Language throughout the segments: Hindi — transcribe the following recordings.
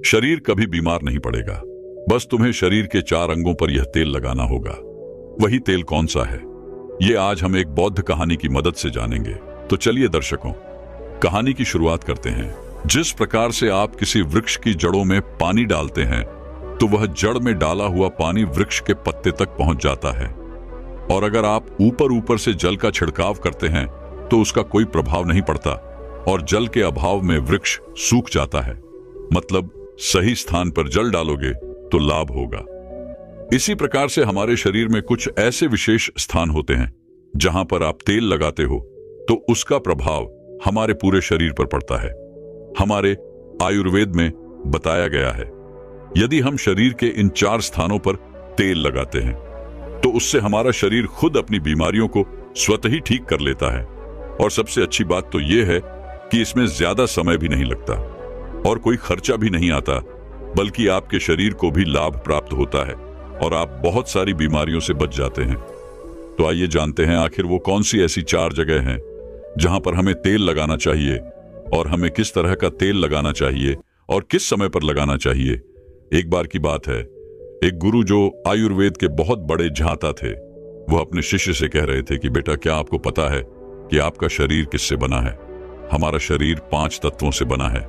शरीर कभी बीमार नहीं पड़ेगा। बस तुम्हें शरीर के 4 अंगों पर यह तेल लगाना होगा। वही तेल कौन सा है, ये आज हम एक बौद्ध कहानी की मदद से जानेंगे। तो चलिए दर्शकों, कहानी की शुरुआत करते हैं। जिस प्रकार से आप किसी वृक्ष की जड़ों में पानी डालते हैं तो वह जड़ में डाला हुआ पानी वृक्ष के पत्ते तक पहुंच जाता है, और अगर आप ऊपर ऊपर से जल का छिड़काव करते हैं तो उसका कोई प्रभाव नहीं पड़ता और जल के अभाव में वृक्ष सूख जाता है। मतलब सही स्थान पर जल डालोगे तो लाभ होगा। इसी प्रकार से हमारे शरीर में कुछ ऐसे विशेष स्थान होते हैं जहां पर आप तेल लगाते हो तो उसका प्रभाव हमारे पूरे शरीर पर पड़ता है। हमारे आयुर्वेद में बताया गया है, यदि हम शरीर के इन 4 स्थानों पर तेल लगाते हैं तो उससे हमारा शरीर खुद अपनी बीमारियों को स्वतः ही ठीक कर लेता है। और सबसे अच्छी बात तो यह है कि इसमें ज्यादा समय भी नहीं लगता और कोई खर्चा भी नहीं आता, बल्कि आपके शरीर को भी लाभ प्राप्त होता है और आप बहुत सारी बीमारियों से बच जाते हैं। तो आइए जानते हैं आखिर वो कौन सी ऐसी 4 जगह हैं जहां पर हमें तेल लगाना चाहिए और हमें किस तरह का तेल लगाना चाहिए और किस समय पर लगाना चाहिए। एक बार की बात है, एक गुरु जो आयुर्वेद के बहुत बड़े झांता थे, वो अपने शिष्य से कह रहे थे कि बेटा, क्या आपको पता है कि आपका शरीर किससे बना है? हमारा शरीर 5 तत्वों से बना है।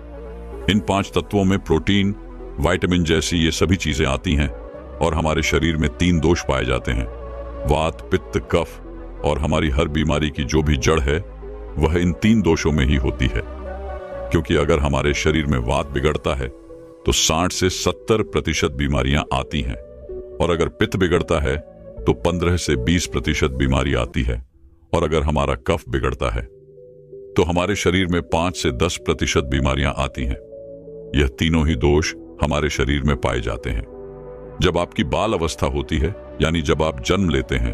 इन 5 तत्वों में प्रोटीन, विटामिन जैसी ये सभी चीजें आती हैं और हमारे शरीर में 3 दोष पाए जाते हैं, वात, पित्त, कफ। और हमारी हर बीमारी की जो भी जड़ है वह इन 3 दोषों में ही होती है। क्योंकि अगर हमारे शरीर में वात बिगड़ता है तो 60 से 70% बीमारियां आती हैं, और अगर पित्त बिगड़ता है तो 15 से 20% बीमारी आती है, और अगर हमारा कफ बिगड़ता है तो हमारे शरीर में 5 से 10% बीमारियां आती हैं। यह तीनों ही दोष हमारे शरीर में पाए जाते हैं। जब आपकी बाल अवस्था होती है, यानी जब आप जन्म लेते हैं,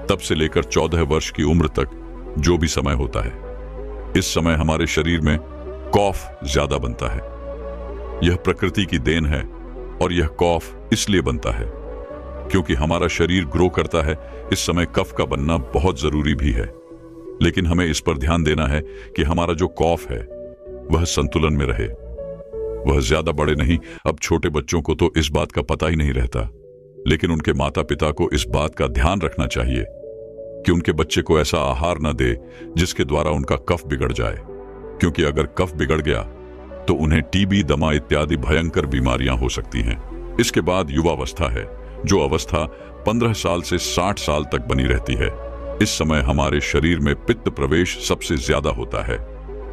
तब से लेकर 14 वर्ष की उम्र तक जो भी समय होता है, इस समय हमारे शरीर में कॉफ ज्यादा बनता है। यह प्रकृति की देन है और यह कॉफ इसलिए बनता है क्योंकि हमारा शरीर ग्रो करता है। इस समय कफ का बनना बहुत जरूरी भी है, लेकिन हमें इस पर ध्यान देना है कि हमारा जो कॉफ है वह संतुलन में रहे, वह ज्यादा बड़े नहीं। अब छोटे बच्चों को तो इस बात का पता ही नहीं रहता, लेकिन उनके माता पिता को इस बात का ध्यान रखना चाहिए कि उनके बच्चे को ऐसा आहार न दे जिसके द्वारा उनका कफ बिगड़ जाए, क्योंकि अगर कफ बिगड़ गया तो उन्हें टीबी, दमा इत्यादि भयंकर बीमारियां हो सकती हैं। इसके बाद युवावस्था है, जो अवस्था 15 साल से 60 साल तक बनी रहती है। इस समय हमारे शरीर में पित्त प्रवेश सबसे ज्यादा होता है,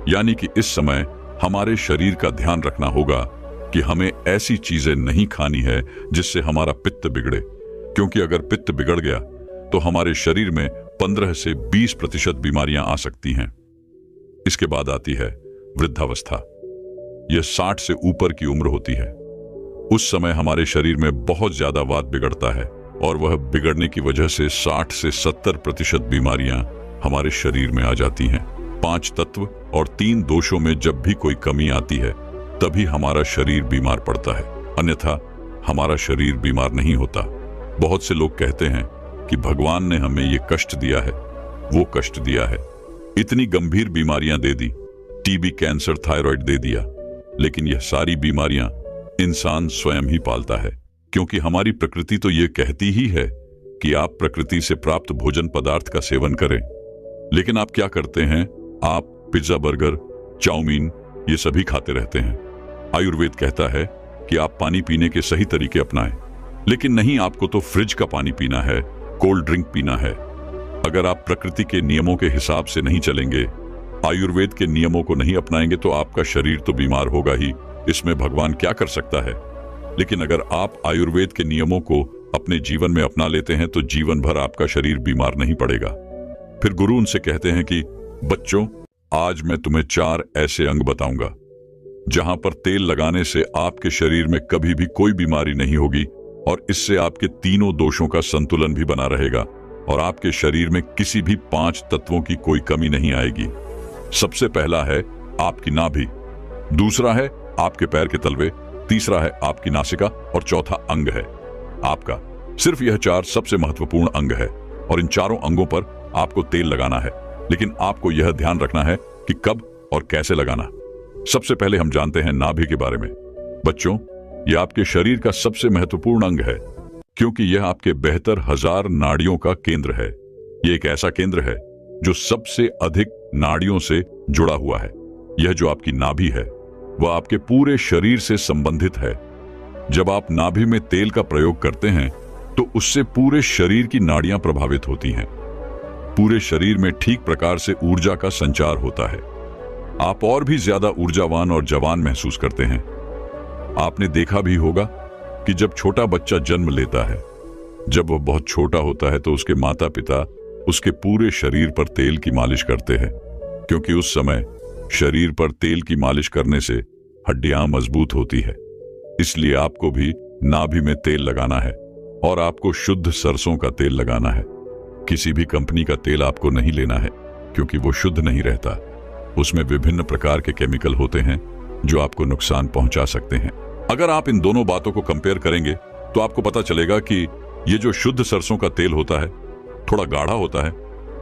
यानी कि इस समय हमारे शरीर का ध्यान रखना होगा कि हमें ऐसी चीजें नहीं खानी है जिससे हमारा पित्त बिगड़े, क्योंकि अगर पित्त बिगड़ गया तो हमारे शरीर में 15 से 20% बीमारियां आ सकती हैं। इसके बाद आती है वृद्धावस्था। यह 60 से ऊपर की उम्र होती है। उस समय हमारे शरीर में बहुत ज्यादा वात बिगड़ता है और वह बिगड़ने की वजह से 60 से 70% बीमारियां हमारे शरीर में आ जाती हैं। 5 तत्व और 3 दोषों में जब भी कोई कमी आती है तभी हमारा शरीर बीमार पड़ता है, अन्यथा हमारा शरीर बीमार नहीं होता। बहुत से लोग कहते हैं कि भगवान ने हमें ये कष्ट दिया है, वो कष्ट दिया है, इतनी गंभीर बीमारियां दे दी, टीबी, कैंसर, थायराइड दे दिया। लेकिन यह सारी बीमारियां इंसान स्वयं ही पालता है, क्योंकि हमारी प्रकृति तो ये कहती ही है कि आप प्रकृति से प्राप्त भोजन पदार्थ का सेवन करें। लेकिन आप क्या करते हैं? आप पिज्जा, बर्गर, चाउमीन ये सभी खाते रहते हैं। आयुर्वेद कहता है कि आप पानी पीने के सही तरीके अपनाएं, लेकिन नहीं, आपको तो फ्रिज का पानी पीना है, कोल्ड ड्रिंक पीना है। अगर आप प्रकृति के नियमों के हिसाब से नहीं चलेंगे, आयुर्वेद के नियमों को नहीं अपनाएंगे, तो आपका शरीर तो बीमार होगा ही, इसमें भगवान क्या कर सकता है। लेकिन अगर आप आयुर्वेद के नियमों को अपने जीवन में अपना लेते हैं तो जीवन भर आपका शरीर बीमार नहीं पड़ेगा। फिर गुरु उनसे कहते हैं कि बच्चों, आज मैं तुम्हें 4 ऐसे अंग बताऊंगा जहां पर तेल लगाने से आपके शरीर में कभी भी कोई बीमारी नहीं होगी और इससे आपके तीनों दोषों का संतुलन भी बना रहेगा और आपके शरीर में किसी भी 5 तत्वों की कोई कमी नहीं आएगी। सबसे पहला है आपकी नाभि, दूसरा है आपके पैर के तलवे, तीसरा है आपकी नासिका और चौथा अंग है आपका। सिर्फ यह 4 सबसे महत्वपूर्ण अंग है और इन चारों अंगों पर आपको तेल लगाना है, लेकिन आपको यह ध्यान रखना है कि कब और कैसे लगाना। सबसे पहले हम जानते हैं नाभि के बारे में। बच्चों, यह आपके शरीर का सबसे महत्वपूर्ण अंग है, क्योंकि यह आपके बेहतर 1000 नाड़ियों का केंद्र है। यह एक ऐसा केंद्र है जो सबसे अधिक नाड़ियों से जुड़ा हुआ है। यह जो आपकी नाभि है वह आपके पूरे शरीर से संबंधित है। जब आप नाभि में तेल का प्रयोग करते हैं तो उससे पूरे शरीर की नाड़ियां प्रभावित होती हैं। पूरे शरीर में ठीक प्रकार से ऊर्जा का संचार होता है। आप और भी ज्यादा ऊर्जावान और जवान महसूस करते हैं। आपने देखा भी होगा कि जब छोटा बच्चा जन्म लेता है, जब वह बहुत छोटा होता है तो उसके माता पिता उसके पूरे शरीर पर तेल की मालिश करते हैं, क्योंकि उस समय शरीर पर तेल की मालिश करने से हड्डियां मजबूत होती है। इसलिए आपको भी नाभि में तेल लगाना है और आपको शुद्ध सरसों का तेल लगाना है। किसी भी कंपनी का तेल आपको नहीं लेना है, क्योंकि वो शुद्ध नहीं रहता। उसमें विभिन्न प्रकार के केमिकल होते हैं जो आपको नुकसान पहुंचा सकते हैं। अगर आप इन दोनों बातों को कंपेयर करेंगे तो आपको पता चलेगा कि ये जो शुद्ध सरसों का तेल होता है थोड़ा गाढ़ा होता है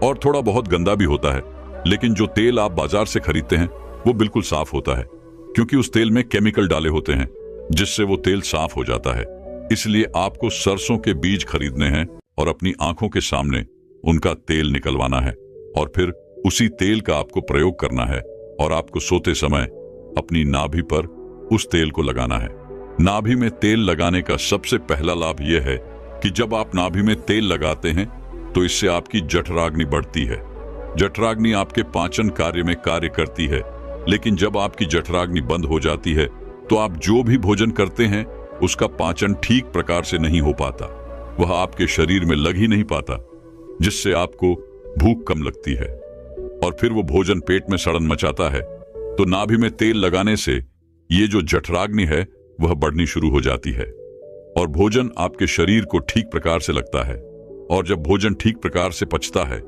और थोड़ा बहुत गंदा भी होता है, लेकिन जो तेल आप बाजार से खरीदते हैं वो बिल्कुल साफ होता है, क्योंकि उस तेल में केमिकल डाले होते हैं जिससे वो तेल साफ हो जाता है। इसलिए आपको सरसों के बीज खरीदने हैं और अपनी आंखों के सामने उनका तेल निकलवाना है और फिर उसी तेल का आपको प्रयोग करना है और आपको सोते समय अपनी नाभि पर उस तेल को लगाना है। नाभि में तेल लगाने का सबसे पहला लाभ यह है कि जब आप नाभि में तेल लगाते हैं तो इससे आपकी जठराग्नि बढ़ती है। जठराग्नि आपके पाचन कार्य में कार्य करती है, लेकिन जब आपकी जठराग्नि बंद हो जाती है तो आप जो भी भोजन करते हैं उसका पाचन ठीक प्रकार से नहीं हो पाता, वह आपके शरीर में लग ही नहीं पाता, जिससे आपको भूख कम लगती है और फिर वो भोजन पेट में सड़न मचाता है। तो नाभि में तेल लगाने से ये जो जठराग्नि है वह बढ़नी शुरू हो जाती है और भोजन आपके शरीर को ठीक प्रकार से लगता है। और जब भोजन ठीक प्रकार से पचता है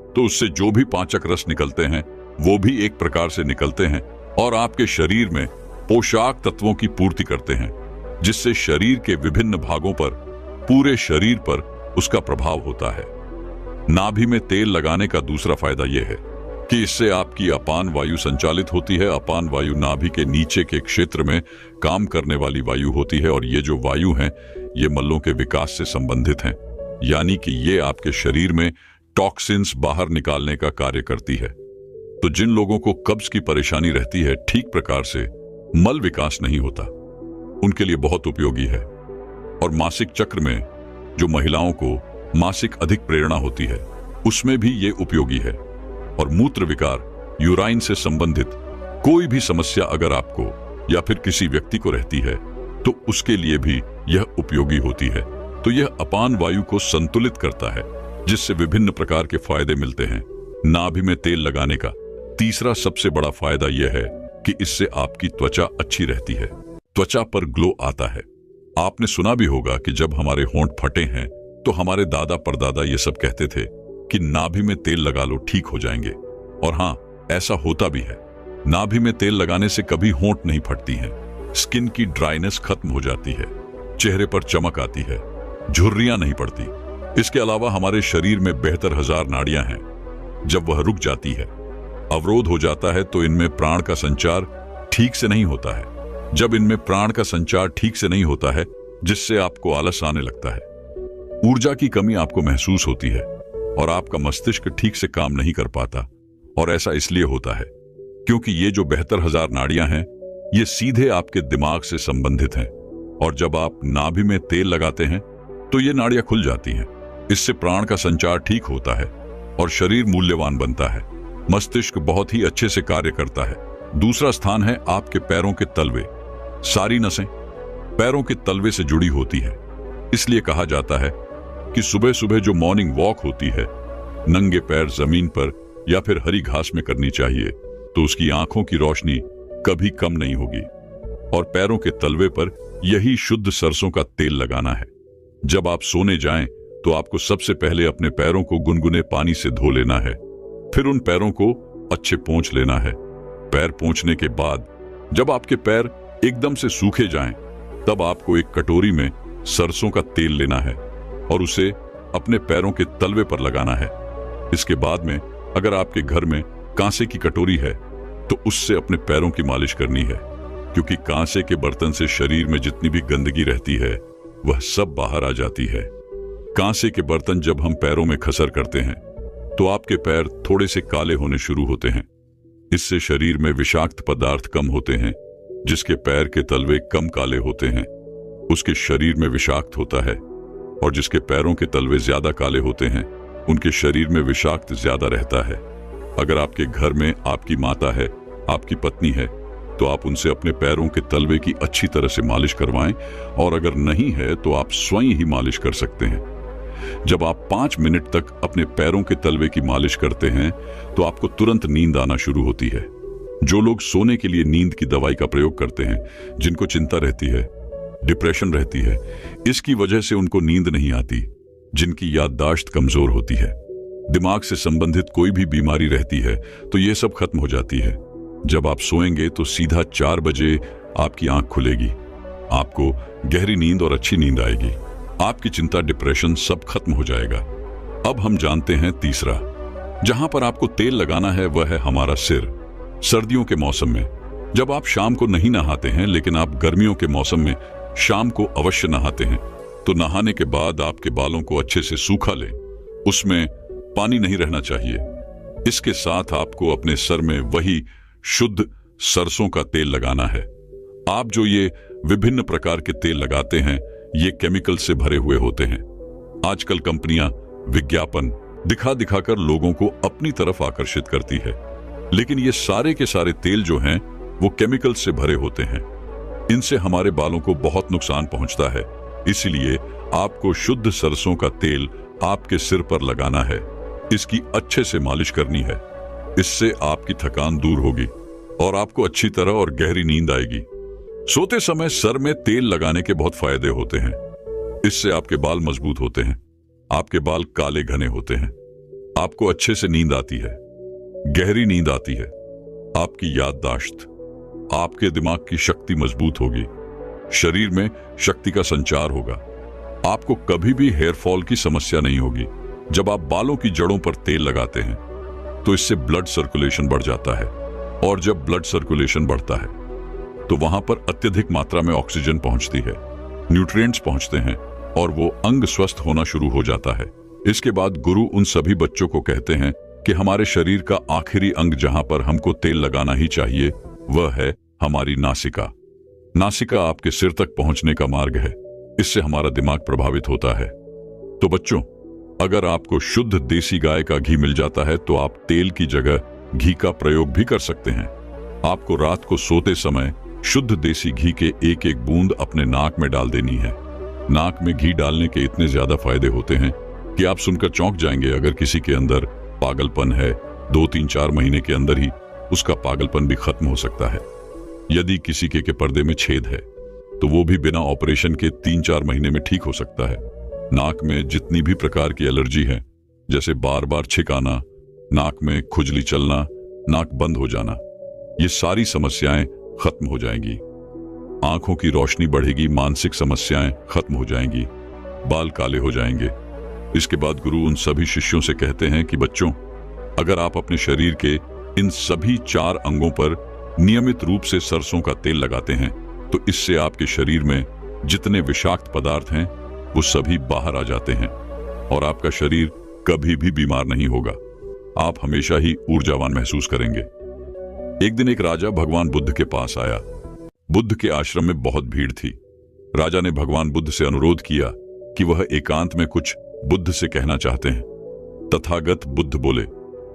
तो उससे जो भी पाचक रस निकलते हैं वो भी एक प्रकार से निकलते हैं और आपके शरीर में पोषक तत्वों की पूर्ति करते हैं, जिससे शरीर के विभिन्न भागों पर, पूरे शरीर पर उसका प्रभाव होता है। नाभि में तेल लगाने का दूसरा फायदा यह है कि इससे आपकी अपान वायु संचालित होती है। अपान वायु नाभि के नीचे के क्षेत्र में काम करने वाली वायु होती है और ये जो वायु है ये मल्लों के विकास से संबंधित हैं, यानी कि ये आपके शरीर में टॉक्सिन्स बाहर निकालने का कार्य करती है। तो जिन लोगों को कब्ज की परेशानी रहती है, ठीक प्रकार से मल विकास नहीं होता, उनके लिए बहुत उपयोगी है। और मासिक चक्र में जो महिलाओं को मासिक अधिक प्रेरणा होती है उसमें भी ये उपयोगी है। और मूत्र विकार, यूराइन से संबंधित कोई भी समस्या अगर आपको या फिर किसी व्यक्ति को रहती है तो उसके लिए भी यह उपयोगी होती है। तो यह अपान वायु को संतुलित करता है, जिससे विभिन्न प्रकार के फायदे मिलते हैं। नाभि में तेल लगाने का तीसरा सबसे बड़ा फायदा यह है कि इससे आपकी त्वचा अच्छी रहती है, त्वचा पर ग्लो आता है। आपने सुना भी होगा कि जब हमारे होंठ फटे हैं तो हमारे दादा परदादा ये सब कहते थे कि नाभि में तेल लगा लो, ठीक हो जाएंगे। और हाँ, ऐसा होता भी है। नाभि में तेल लगाने से कभी होंठ नहीं फटती हैं, स्किन की ड्राइनेस खत्म हो जाती है, चेहरे पर चमक आती है, झुर्रियां नहीं पड़ती। इसके अलावा हमारे शरीर में बेहतर 1000 नाड़ियां हैं। जब वह रुक जाती है, अवरोध हो जाता है, तो इनमें प्राण का संचार ठीक से नहीं होता है। जब इनमें प्राण का संचार ठीक से नहीं होता है, जिससे आपको आलस आने लगता है, ऊर्जा की कमी आपको महसूस होती है और आपका मस्तिष्क ठीक से काम नहीं कर पाता। और ऐसा इसलिए होता है क्योंकि ये जो बेहतर 1000 नाड़ियां हैं ये सीधे आपके दिमाग से संबंधित हैं। और जब आप नाभि में तेल लगाते हैं तो ये नाड़ियां खुल जाती हैं। इससे प्राण का संचार ठीक होता है और शरीर मूल्यवान बनता है। मस्तिष्क बहुत ही अच्छे से कार्य करता है। दूसरा स्थान है आपके पैरों के तलवे। सारी नसें पैरों के तलवे से जुड़ी होती है। इसलिए कहा जाता है कि सुबह सुबह जो मॉर्निंग वॉक होती है, नंगे पैर जमीन पर या फिर हरी घास में करनी चाहिए, तो उसकी आंखों की रोशनी कभी कम नहीं होगी। और पैरों के तलवे पर यही शुद्ध सरसों का तेल लगाना है। जब आप सोने जाएं तो आपको सबसे पहले अपने पैरों को गुनगुने पानी से धो लेना है, फिर उन पैरों को अच्छे पोंछ लेना है। पैर पोंछने के बाद जब आपके पैर एकदम से सूखे जाएं, तब आपको एक कटोरी में सरसों का तेल लेना है और उसे अपने पैरों के तलवे पर लगाना है। इसके बाद में अगर आपके घर में कांसे की कटोरी है तो उससे अपने पैरों की मालिश करनी है, क्योंकि कांसे के बर्तन से शरीर में जितनी भी गंदगी रहती है वह सब बाहर आ जाती है। कांसे के बर्तन जब हम पैरों में खसर करते हैं तो आपके पैर थोड़े से काले होने शुरू होते हैं। इससे शरीर में विषाक्त पदार्थ कम होते हैं। जिसके पैर के तलवे कम काले होते हैं उसके शरीर में विषाक्त होता है, और जिसके पैरों के तलवे ज्यादा काले होते हैं उनके शरीर में विषाक्त ज्यादा रहता है। अगर आपके घर में आपकी माता है, आपकी पत्नी है, तो आप उनसे अपने पैरों के तलवे की अच्छी तरह से मालिश करवाएं, और अगर नहीं है तो आप स्वयं ही मालिश कर सकते हैं। जब आप 5 मिनट तक अपने पैरों के तलवे की मालिश करते हैं तो आपको तुरंत नींद आना शुरू होती है। जो लोग सोने के लिए नींद की दवाई का प्रयोग करते हैं, जिनको चिंता रहती है, डिप्रेशन रहती है, इसकी वजह से उनको नींद नहीं आती, जिनकी याददाश्त कमजोर होती है, दिमाग से संबंधित कोई भी बीमारी रहती है, तो यह सब खत्म हो जाती है। जब आप सोएंगे तो सीधा 4 बजे आपकी आंख खुलेगी, आपको गहरी नींद और अच्छी नींद आएगी। आपकी चिंता, डिप्रेशन सब खत्म हो जाएगा। अब हम जानते हैं तीसरा, जहां पर आपको तेल लगाना है वह है हमारा सिर। सर्दियों के मौसम में जब आप शाम को नहीं नहाते हैं, लेकिन आप गर्मियों के मौसम में शाम को अवश्य नहाते हैं, तो नहाने के बाद आपके बालों को अच्छे से सूखा लें। उसमें पानी नहीं रहना चाहिए। इसके साथ आपको अपने सर में वही शुद्ध सरसों का तेल लगाना है। आप जो ये विभिन्न प्रकार के तेल लगाते हैं ये केमिकल से भरे हुए होते हैं। आजकल कंपनियां विज्ञापन दिखा दिखाकर लोगों को अपनी तरफ आकर्षित करती है, लेकिन ये सारे के सारे तेल जो हैं वो केमिकल से भरे होते हैं। इनसे हमारे बालों को बहुत नुकसान पहुंचता है। इसलिए आपको शुद्ध सरसों का तेल आपके सिर पर लगाना है। इसकी अच्छे से मालिश करनी है। इससे आपकी थकान दूर होगी और आपको अच्छी तरह और गहरी नींद आएगी। सोते समय सर में तेल लगाने के बहुत फायदे होते हैं। इससे आपके बाल मजबूत होते हैं, आपके बाल काले घने होते हैं, आपको अच्छे से नींद आती है, गहरी नींद आती है, आपकी याददाश्त, आपके दिमाग की शक्ति मजबूत होगी, शरीर में शक्ति का संचार होगा, आपको कभी भी हेयर फॉल की समस्या नहीं होगी। जब आप बालों की जड़ों पर तेल लगाते हैं तो इससे ब्लड सर्कुलेशन बढ़ जाता है, और जब ब्लड सर्कुलेशन बढ़ता है तो वहां पर अत्यधिक मात्रा में ऑक्सीजन पहुंचती है, न्यूट्रिएंट्स पहुंचते हैं और वो अंग स्वस्थ होना शुरू हो जाता है। इसके बाद गुरु उन सभी बच्चों को कहते हैं कि हमारे शरीर का आखिरी अंग जहां पर हमको तेल लगाना ही चाहिए वह है हमारी नासिका। नासिका आपके सिर तक पहुंचने का मार्ग है। इससे हमारा दिमाग प्रभावित होता है। तो बच्चों, अगर आपको शुद्ध देसी गाय का घी मिल जाता है तो आप तेल की जगह घी का प्रयोग भी कर सकते हैं। आपको रात को सोते समय शुद्ध देसी घी के एक एक बूंद अपने नाक में डाल देनी है। नाक में घी डालने के इतने ज्यादा फायदे होते हैं कि आप सुनकर चौंक जाएंगे। अगर किसी के अंदर पागलपन है, 2-3-4 महीने के अंदर ही उसका पागलपन भी खत्म हो सकता है। यदि किसी के पर्दे में छेद है तो वो भी बिना ऑपरेशन के 3-4 महीने में ठीक हो सकता है। नाक में जितनी भी प्रकार की एलर्जी है, जैसे बार बार छिक आना, नाक में खुजली चलना, नाक बंद हो जाना, ये सारी समस्याएं खत्म हो जाएंगी। आंखों की रोशनी बढ़ेगी, मानसिक समस्याएं खत्म हो जाएंगी, बाल काले हो जाएंगे। इसके बाद गुरु उन सभी शिष्यों से कहते हैं कि बच्चों, अगर आप अपने शरीर के इन सभी 4 अंगों पर नियमित रूप से सरसों का तेल लगाते हैं तो इससे आपके शरीर में जितने विषाक्त पदार्थ हैं वो सभी बाहर आ जाते हैं और आपका शरीर कभी भी बीमार नहीं होगा। आप हमेशा ही ऊर्जावान महसूस करेंगे। एक दिन एक राजा भगवान बुद्ध के पास आया। बुद्ध के आश्रम में बहुत भीड़ थी। राजा ने भगवान बुद्ध से अनुरोध किया कि वह एकांत में कुछ बुद्ध से कहना चाहते हैं। तथागत बुद्ध बोले,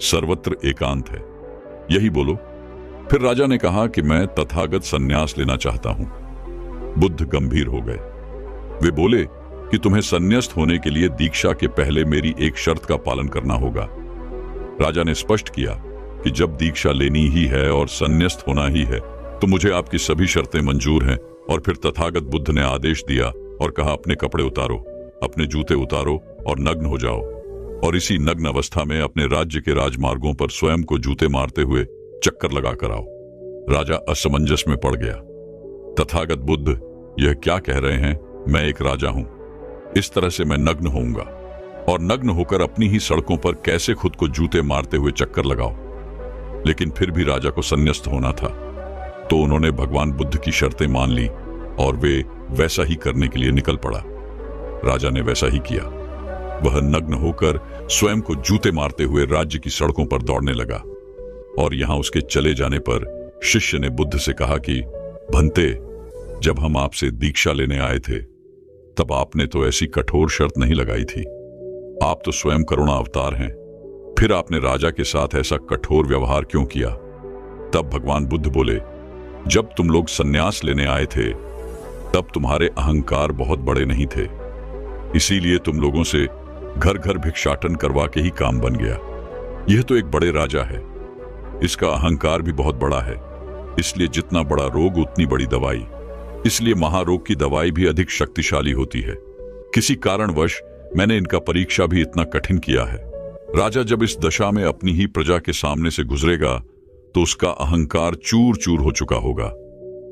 सर्वत्र एकांत है, यही बोलो। फिर राजा ने कहा कि मैं तथागत संन्यास लेना चाहता हूं। बुद्ध गंभीर हो गए। वे बोले कि तुम्हें संन्यास्त होने के लिए दीक्षा के पहले मेरी एक शर्त का पालन करना होगा। राजा ने स्पष्ट किया कि जब दीक्षा लेनी ही है और संन्यास्त होना ही है तो मुझे आपकी सभी शर्तें मंजूर हैं। और फिर तथागत बुद्ध ने आदेश दिया और कहा, अपने कपड़े उतारो, अपने जूते उतारो और नग्न हो जाओ, और इसी नग्न अवस्था में अपने राज्य के राजमार्गों पर स्वयं को जूते मारते हुए चक्कर लगाकर आओ। राजा असमंजस में पड़ गया। तथागत बुद्ध यह क्या कह रहे हैं? मैं एक राजा हूं, इस तरह से मैं नग्न होऊंगा और नग्न होकर अपनी ही सड़कों पर कैसे खुद को जूते मारते हुए चक्कर लगाओ? लेकिन फिर भी राजा को संन्यास्त होना था। तो उन्होंने भगवान बुद्ध की शर्तें मान ली और वे वैसा ही करने के लिए निकल पड़ा। राजा ने वैसा ही किया। वह नग्न होकर स्वयं को जूते मारते हुए राज्य की सड़कों पर दौड़ने लगा और यहां उसके चले जाने पर शिष्य ने बुद्ध से कहा कि भंते, जब हम आपसे दीक्षा लेने आए थे तब आपने तो ऐसी कठोर शर्त नहीं लगाई थी। आप तो स्वयं करुणा अवतार हैं, फिर आपने राजा के साथ ऐसा कठोर व्यवहार क्यों किया? तब भगवान बुद्ध बोले, जब तुम लोग संन्यास लेने आए थे तब तुम्हारे अहंकार बहुत बड़े नहीं थे, इसीलिए तुम लोगों से घर घर भिक्षाटन करवा के ही काम बन गया। यह तो एक बड़े राजा है, इसका अहंकार भी बहुत बड़ा है, इसलिए जितना बड़ा रोग उतनी बड़ी दवाई, इसलिए महारोग की दवाई भी अधिक शक्तिशाली होती है। किसी कारणवश मैंने इनका परीक्षा भी इतना कठिन किया है। राजा जब इस दशा में अपनी ही प्रजा के सामने से गुजरेगा तो उसका अहंकार चूर चूर हो चुका होगा।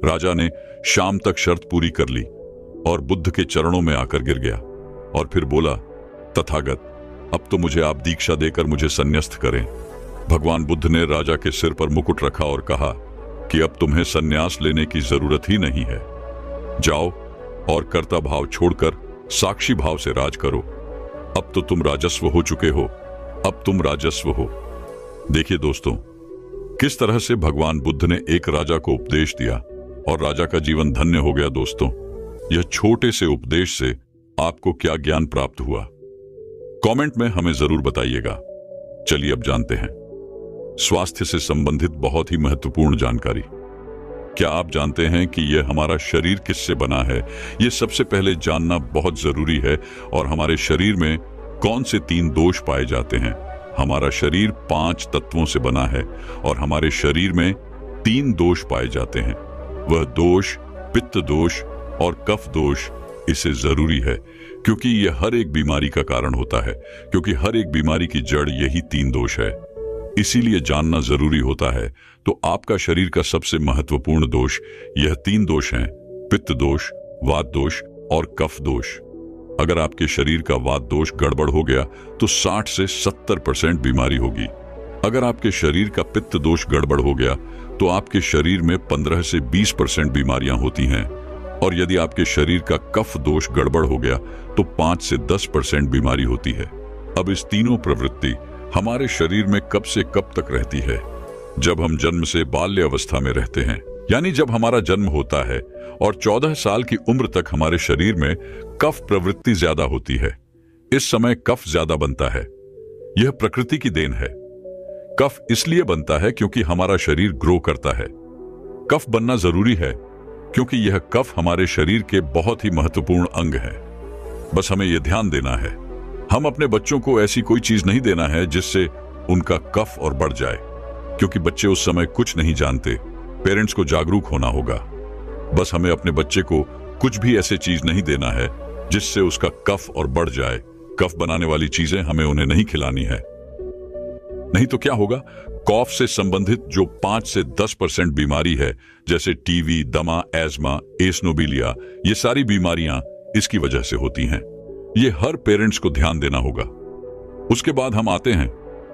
राजा ने शाम तक शर्त पूरी कर ली और बुद्ध के चरणों में आकर गिर गया और फिर बोला, तथागत, अब तो मुझे आप दीक्षा देकर मुझे संन्यास्त करें। भगवान बुद्ध ने राजा के सिर पर मुकुट रखा और कहा कि अब तुम्हें संन्यास लेने की जरूरत ही नहीं है। जाओ और कर्ता भाव छोड़कर साक्षी भाव से राज करो। अब तो तुम राजस्व हो चुके हो, अब तुम राजस्व हो। देखिए दोस्तों, किस तरह से भगवान बुद्ध ने एक राजा को उपदेश दिया और राजा का जीवन धन्य हो गया। दोस्तों, यह छोटे से उपदेश से आपको क्या ज्ञान प्राप्त हुआ, कमेंट में हमें जरूर बताइएगा। चलिए अब जानते हैं स्वास्थ्य से संबंधित बहुत ही महत्वपूर्ण जानकारी। क्या आप जानते हैं कि यह हमारा शरीर किससे बना है? यह सबसे पहले जानना बहुत जरूरी है। और हमारे शरीर में कौन से 3 दोष पाए जाते हैं? हमारा शरीर 5 तत्वों से बना है और हमारे शरीर में 3 दोष पाए जाते हैं। वह दोष पित्त दोष और कफ दोष। इसे जरूरी है क्योंकि यह हर एक बीमारी का कारण होता है, क्योंकि हर एक बीमारी की जड़ यही 3 दोष है। इसीलिए जानना जरूरी होता है। तो आपका शरीर का सबसे महत्वपूर्ण दोष यह 3 दोष हैं, पित्त दोष, वात दोष और कफ दोष। अगर आपके शरीर का वात दोष गड़बड़ हो गया तो 60 से 70% बीमारी होगी। अगर आपके शरीर का पित्त दोष गड़बड़ हो गया तो आपके शरीर में 15 से 20% बीमारियां होती हैं। और यदि आपके शरीर का कफ दोष गड़बड़ हो गया तो 5 से 10% बीमारी होती है। अब इस तीनों प्रवृत्ति हमारे शरीर में कब से कब तक रहती है? जब हम जन्म से बाल्य अवस्था में रहते हैं, यानी जब हमारा जन्म होता है और 14 साल की उम्र तक हमारे शरीर में कफ प्रवृत्ति ज्यादा होती है। इस समय कफ ज्यादा बनता है। यह प्रकृति की देन है। कफ इसलिए बनता है क्योंकि हमारा शरीर ग्रो करता है। कफ बनना जरूरी है क्योंकि यह कफ हमारे शरीर के बहुत ही महत्वपूर्ण अंग है। बस हमें यह ध्यान देना है, हम अपने बच्चों को ऐसी कोई चीज नहीं देना है जिससे उनका कफ और बढ़ जाए, क्योंकि बच्चे उस समय कुछ नहीं जानते। पेरेंट्स को जागरूक होना होगा। बस हमें अपने बच्चे को कुछ भी ऐसे चीज नहीं देना है जिससे उसका कफ और बढ़ जाए। कफ बनाने वाली चीजें हमें उन्हें नहीं खिलानी है। नहीं तो क्या होगा, कफ से संबंधित जो 5 से 10% बीमारी है, जैसे टीवी, दमा, एस्मा, एसनोबिलिया, ये सारी बीमारियां इसकी वजह से होती हैं। ये हर पेरेंट्स को ध्यान देना होगा। उसके बाद हम आते हैं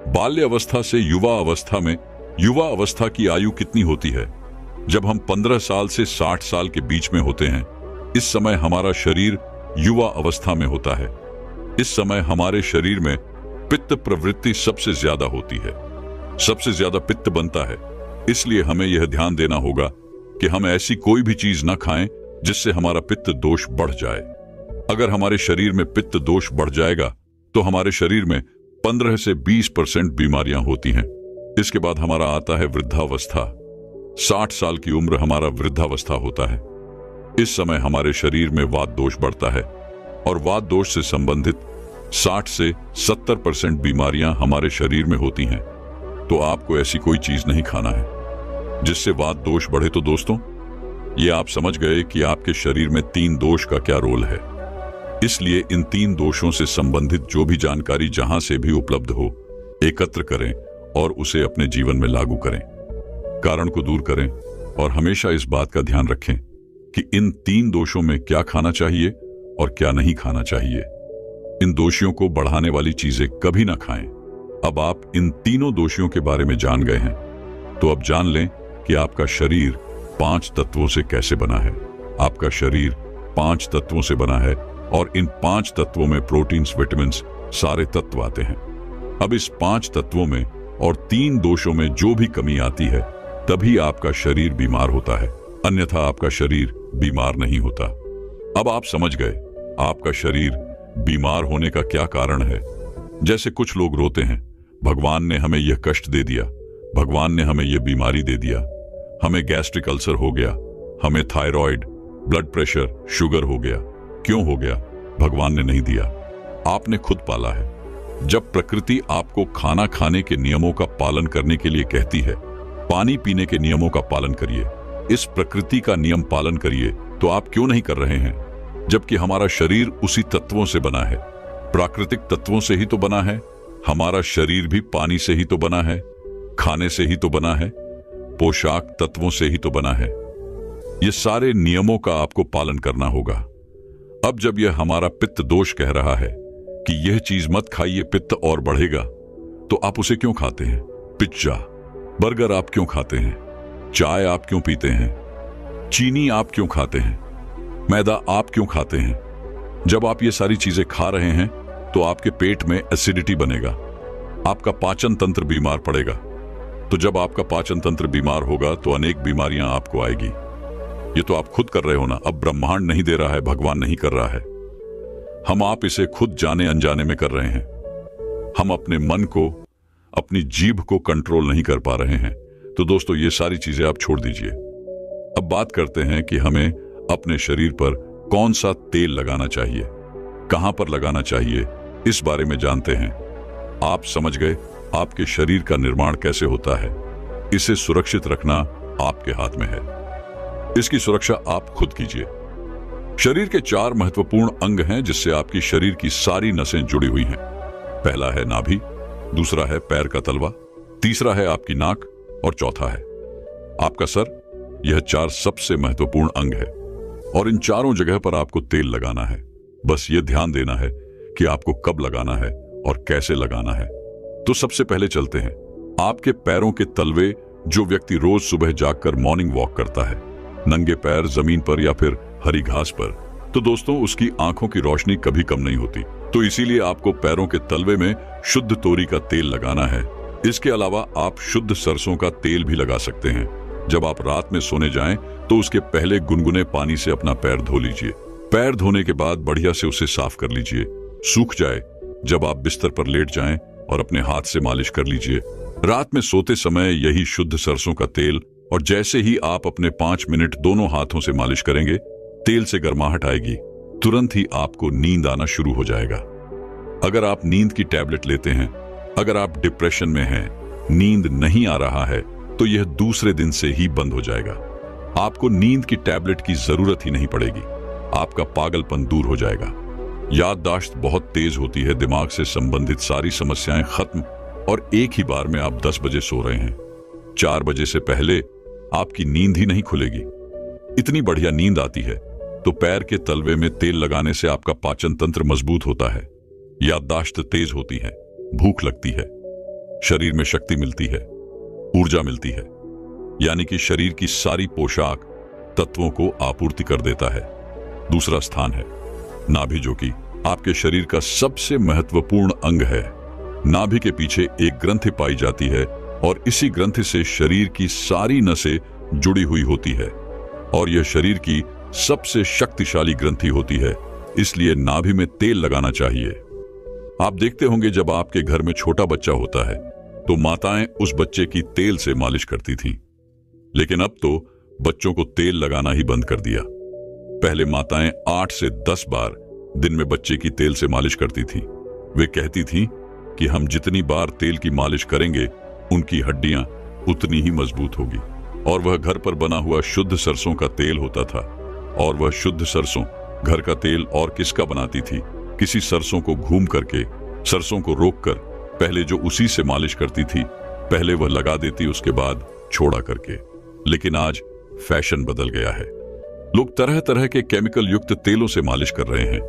बाल्य अवस्था से युवा अवस्था में। युवा अवस्था की आयु कितनी होती है? जब हम 15 साल से 60 साल के बीच में होते हैं। इस समय हमारा शरीर युवा अवस्था में होता है। इस समय हमारे शरीर में पित्त प्रवृत्ति सबसे ज्यादा होती है, सबसे ज्यादा पित्त बनता है। इसलिए हमें यह ध्यान देना होगा कि हम ऐसी कोई भी चीज न खाएं जिससे हमारा पित्त दोष बढ़ जाए। अगर हमारे शरीर में पित्त दोष बढ़ जाएगा तो हमारे शरीर में 15 से 20% बीमारियां होती हैं। इसके बाद हमारा आता है वृद्धावस्था। 60 साल की उम्र हमारा वृद्धावस्था होता है। इस समय हमारे शरीर में वात दोष बढ़ता है और वात दोष से संबंधित 60 से 70% बीमारियां हमारे शरीर में होती हैं। तो आपको ऐसी कोई चीज नहीं खाना है जिससे वात दोष बढ़े। तो दोस्तों, ये आप समझ गए कि आपके शरीर में 3 दोष का क्या रोल है। इसलिए इन 3 दोषों से संबंधित जो भी जानकारी जहां से भी उपलब्ध हो, एकत्र करें और उसे अपने जीवन में लागू करें। कारण को दूर करें और हमेशा इस बात का ध्यान रखें कि इन 3 दोषों में क्या खाना चाहिए और क्या नहीं खाना चाहिए। इन दोषियों को बढ़ाने वाली चीजें कभी ना खाएं। अब आप इन तीनों दोषियों के बारे में जान गए हैं, तो अब जान लें कि आपका शरीर 5 तत्वों से कैसे बना है। आपका शरीर 5 तत्वों से बना है और इन 5 तत्वों में प्रोटीन्स, विटामिन्स, सारे तत्व आते हैं। अब इस 5 तत्वों में और 3 दोषों में जो भी कमी आती है तभी आपका शरीर बीमार होता है, अन्यथा आपका शरीर बीमार नहीं होता। अब आप समझ गए आपका शरीर बीमार होने का क्या कारण है। जैसे कुछ लोग रोते हैं, भगवान ने हमें यह कष्ट दे दिया, भगवान ने हमें यह बीमारी दे दिया, हमें गैस्ट्रिक अल्सर हो गया, हमें थायराइड, ब्लड प्रेशर, शुगर हो गया। क्यों हो गया? भगवान ने नहीं दिया, आपने खुद पाला है। जब प्रकृति आपको खाना खाने के नियमों का पालन करने के लिए कहती है, पानी पीने के नियमों का पालन करिए, इस प्रकृति का नियम पालन करिए, तो आप क्यों नहीं कर रहे हैं? जबकि हमारा शरीर उसी तत्वों से बना है, प्राकृतिक तत्वों से ही तो बना है। हमारा शरीर भी पानी से ही तो बना है, खाने से ही तो बना है, पोशाक तत्वों से ही तो बना है। ये सारे नियमों का आपको पालन करना होगा। अब जब यह हमारा पित्त दोष कह रहा है कि यह चीज मत खाइए, पित्त और बढ़ेगा, तो आप उसे क्यों खाते हैं? पिज्जा, बर्गर आप क्यों खाते हैं? चाय आप क्यों पीते हैं? चीनी आप क्यों खाते हैं? मैदा आप क्यों खाते हैं? जब आप ये सारी चीजें खा रहे हैं तो आपके पेट में एसिडिटी बनेगा, आपका पाचन तंत्र बीमार पड़ेगा। तो जब आपका पाचन तंत्र बीमार होगा तो अनेक बीमारियां आपको आएगी। ये तो आप खुद कर रहे हो ना, अब ब्रह्मांड नहीं दे रहा है, भगवान नहीं कर रहा है, हम आप इसे खुद जाने अनजाने में कर रहे हैं। हम अपने मन को, अपनी जीभ को कंट्रोल नहीं कर पा रहे हैं। तो दोस्तों, ये सारी चीजें आप छोड़ दीजिए। अब बात करते हैं कि हमें अपने शरीर पर कौन सा तेल लगाना चाहिए, कहां पर लगाना चाहिए, इस बारे में जानते हैं। आप समझ गए आपके शरीर का निर्माण कैसे होता है। इसे सुरक्षित रखना आपके हाथ में है, इसकी सुरक्षा आप खुद कीजिए। शरीर के 4 महत्वपूर्ण अंग हैं जिससे आपकी शरीर की सारी नसें जुड़ी हुई हैं। पहला है नाभि, दूसरा है पैर का तलवा, तीसरा है आपकी नाक और चौथा है आपका सर। यह 4 सबसे महत्वपूर्ण अंग है और इन चारों जगह पर आपको तेल लगाना है। बस ये ध्यान देना है कि आपको कब लगाना है और कैसे लगाना है। तो सबसे पहले चलते हैं आपके पैरों के तलवे। जो व्यक्ति रोज सुबह जागकर मॉर्निंग वॉक करता है, नंगे पैर जमीन पर या फिर हरी घास पर, तो दोस्तों उसकी आंखों की रोशनी कभी कम नहीं होती। तो इसीलिए आपको पैरों के तलवे में शुद्ध तोरी का तेल लगाना है। इसके अलावा आप शुद्ध सरसों का तेल भी लगा सकते हैं। जब आप रात में सोने जाएं तो उसके पहले गुनगुने पानी से अपना पैर धो लीजिए। पैर धोने के बाद बढ़िया से उसे साफ कर लीजिए, सूख जाए। जब आप बिस्तर पर लेट जाएं और अपने हाथ से मालिश कर लीजिए। रात में सोते समय यही शुद्ध सरसों का तेल, और जैसे ही आप अपने 5 मिनट दोनों हाथों से मालिश करेंगे, तेल से गर्माहट आएगी, तुरंत ही आपको नींद आना शुरू हो जाएगा। अगर आप नींद की टैबलेट लेते हैं, अगर आप डिप्रेशन में हैं, नींद नहीं आ रहा है, तो यह दूसरे दिन से ही बंद हो जाएगा। आपको नींद की टैबलेट की जरूरत ही नहीं पड़ेगी, आपका पागलपन दूर हो जाएगा। याददाश्त बहुत तेज होती है, दिमाग से संबंधित सारी समस्याएं खत्म, और एक ही बार में आप 10 बजे सो रहे हैं। 4 बजे से पहले आपकी नींद ही नहीं खुलेगी। इतनी बढ़िया नींद आती है। तो पैर के तलवे में तेल लगाने से आपका पाचन तंत्र मजबूत होता है, याददाश्त तेज होती है, भूख लगती है, शरीर में शक्ति मिलती है, ऊर्जा मिलती है, यानी कि शरीर की सारी पोशाक तत्वों को आपूर्ति कर देता है। दूसरा स्थान है नाभि, जो कि आपके शरीर का सबसे महत्वपूर्ण अंग है। नाभि के पीछे एक ग्रंथि पाई जाती है और इसी ग्रंथि से शरीर की सारी नसें जुड़ी हुई होती है, और यह शरीर की सबसे शक्तिशाली ग्रंथि होती है। इसलिए नाभि में तेल लगाना चाहिए। आप देखते होंगे जब आपके घर में छोटा बच्चा होता है तो माताएं उस बच्चे की तेल से मालिश करती थीं, लेकिन अब तो बच्चों को तेल लगाना ही बंद कर दिया। पहले माताएं 8 से 10 बार दिन में बच्चे की तेल से मालिश करती थीं। वे कहती थीं कि हम जितनी बार तेल की मालिश करेंगे उनकी हड्डियां उतनी ही मजबूत होगी। और वह घर पर बना हुआ शुद्ध सरसों का तेल होता था। और वह शुद्ध सरसों घर का तेल और किसका बनाती थी? किसी सरसों को घूम करके, सरसों को रोककर पहले जो उसी से मालिश करती थी, पहले वह लगा देती, उसके बाद छोड़ा करके। लेकिन आज फैशन बदल गया है, लोग तरह तरह के केमिकल युक्त तेलों से मालिश कर रहे हैं।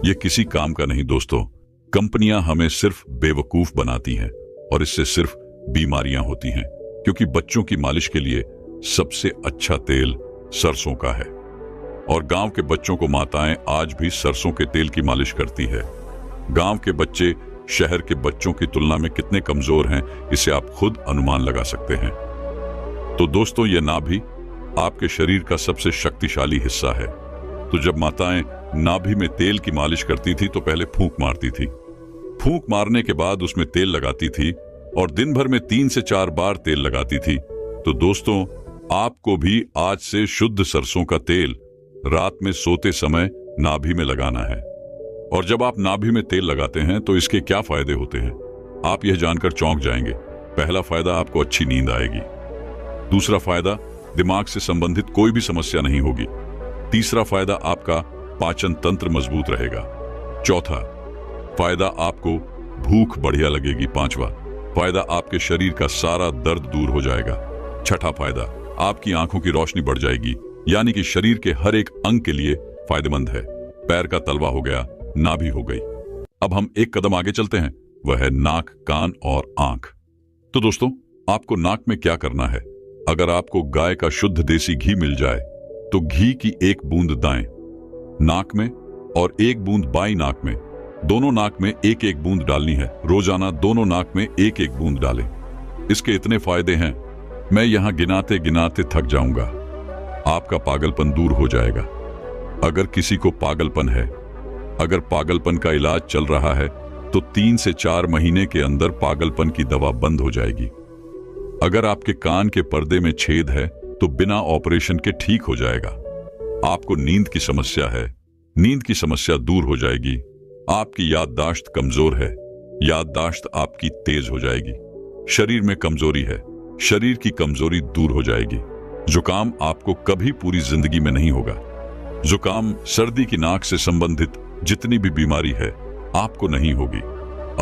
यह किसी काम का नहीं दोस्तों। कंपनियां हमें सिर्फ बेवकूफ बनाती हैं और इससे सिर्फ बीमारियां होती हैं, क्योंकि बच्चों की मालिश के लिए सबसे अच्छा तेल सरसों का है और गांव के बच्चों को माताएं आज भी सरसों के तेल की मालिश करती है। गांव के बच्चे शहर के बच्चों की तुलना में कितने कमजोर हैं, इसे आप खुद अनुमान लगा सकते हैं। तो दोस्तों, यह नाभि आपके शरीर का सबसे शक्तिशाली हिस्सा है। तो जब माताएं नाभि में तेल की मालिश करती थी तो पहले फूंक मारती थी। फूंक मारने के बाद उसमें तेल लगाती थी और दिन भर में 3 से 4 बार तेल लगाती थी। तो दोस्तों, आपको भी आज से शुद्ध सरसों का तेल रात में सोते समय नाभि में लगाना है। और जब आप नाभि में तेल लगाते हैं तो इसके क्या फायदे होते हैं, आप यह जानकर चौंक जाएंगे। पहला फायदा, आपको अच्छी नींद आएगी। दूसरा फायदा, दिमाग से संबंधित कोई भी समस्या नहीं होगी। तीसरा फायदा, आपका पाचन तंत्र मजबूत रहेगा। चौथा फायदा, आपको भूख बढ़िया लगेगी। पांचवा फायदा, आपके शरीर का सारा दर्द दूर हो जाएगा। छठा फायदा, आपकी आंखों की रोशनी बढ़ जाएगी, यानी कि शरीर के हर एक अंग के लिए फायदेमंद है। पैर का तलवा हो गया, नाभि हो गई। अब हम एक कदम आगे चलते हैं, वह है नाक, कान और आंख। तो दोस्तों, आपको नाक में क्या करना है? अगर आपको गाय का शुद्ध देसी घी मिल जाए तो घी की 1 बूंद दाएं नाक में और 1 बूंद बाईं नाक में, दोनों नाक में 1-1 बूंद डालनी है। रोजाना दोनों नाक में 1-1 बूंद डालें। इसके इतने फायदे हैं, मैं यहां गिनाते गिनाते थक जाऊंगा। आपका पागलपन दूर हो जाएगा। अगर किसी को पागलपन है, अगर पागलपन का इलाज चल रहा है तो 3 से 4 महीने के अंदर पागलपन की दवा बंद हो जाएगी। अगर आपके कान के पर्दे में छेद है तो बिना ऑपरेशन के ठीक हो जाएगा। आपको नींद की समस्या है, नींद की समस्या दूर हो जाएगी। आपकी याददाश्त कमजोर है, याददाश्त आपकी तेज हो जाएगी। शरीर में कमजोरी है, शरीर की कमजोरी दूर हो जाएगी। जुकाम आपको कभी पूरी जिंदगी में नहीं होगा। जुकाम, सर्दी की नाक से संबंधित जितनी भी बीमारी है आपको नहीं होगी।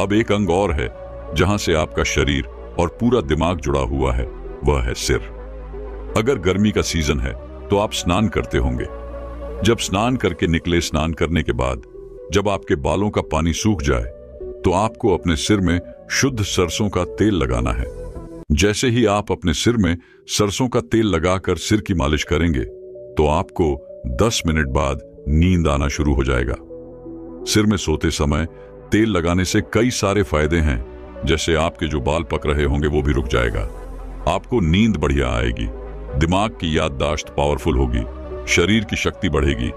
अब एक अंग और है जहां से आपका शरीर और पूरा दिमाग जुड़ा हुआ है, वह है सिर। अगर गर्मी का सीजन है तो आप स्नान करते होंगे। जब स्नान करके निकले, स्नान करने के बाद जब आपके बालों का पानी सूख जाए तो आपको अपने सिर में शुद्ध सरसों का तेल लगाना है। जैसे ही आप अपने सिर में सरसों का तेल लगाकर सिर की मालिश करेंगे तो आपको 10 मिनट बाद नींद आना शुरू हो जाएगा। सिर में सोते समय तेल लगाने से कई सारे फायदे हैं, जैसे आपके जो बाल पक रहे होंगे वो भी रुक जाएगा। आपको नींद बढ़िया आएगी, दिमाग की याददाश्त पावरफुल होगी, शरीर की शक्ति बढ़ेगी,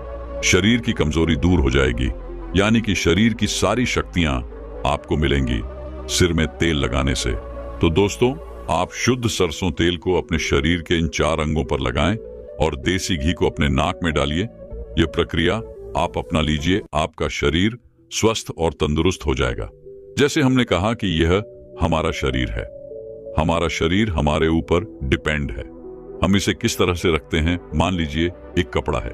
शरीर की कमजोरी दूर हो जाएगी, यानी कि शरीर की सारी शक्तियां आपको मिलेंगी सिर में तेल लगाने से। तो दोस्तों, आप शुद्ध सरसों तेल को अपने शरीर के इन 4 अंगों पर लगाएं और देसी घी को अपने नाक में डालिए। यह प्रक्रिया आप अपना लीजिए, आपका शरीर स्वस्थ और तंदुरुस्त हो जाएगा। जैसे हमने कहा कि यह हमारा शरीर है, हमारा शरीर हमारे ऊपर डिपेंड है। हम इसे किस तरह से रखते हैं? मान लीजिए एक कपड़ा है,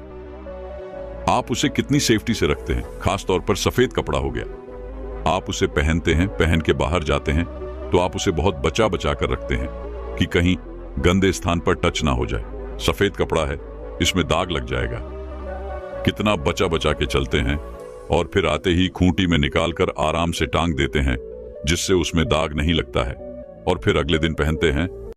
आप उसे कितनी सेफ्टी से रखते हैं? खास तौर पर सफेद कपड़ा हो गया, आप उसे पहनते हैं, पहन के बाहर जाते हैं तो आप उसे बहुत बचा बचा कर रखते हैं कि कहीं गंदे स्थान पर टच ना हो जाए। सफेद कपड़ा है, इसमें दाग लग जाएगा। कितना बचा बचा के चलते हैं और फिर आते ही खूंटी में निकालकर आराम से टांग देते हैं जिससे उसमें दाग नहीं लगता है, और फिर अगले दिन पहनते हैं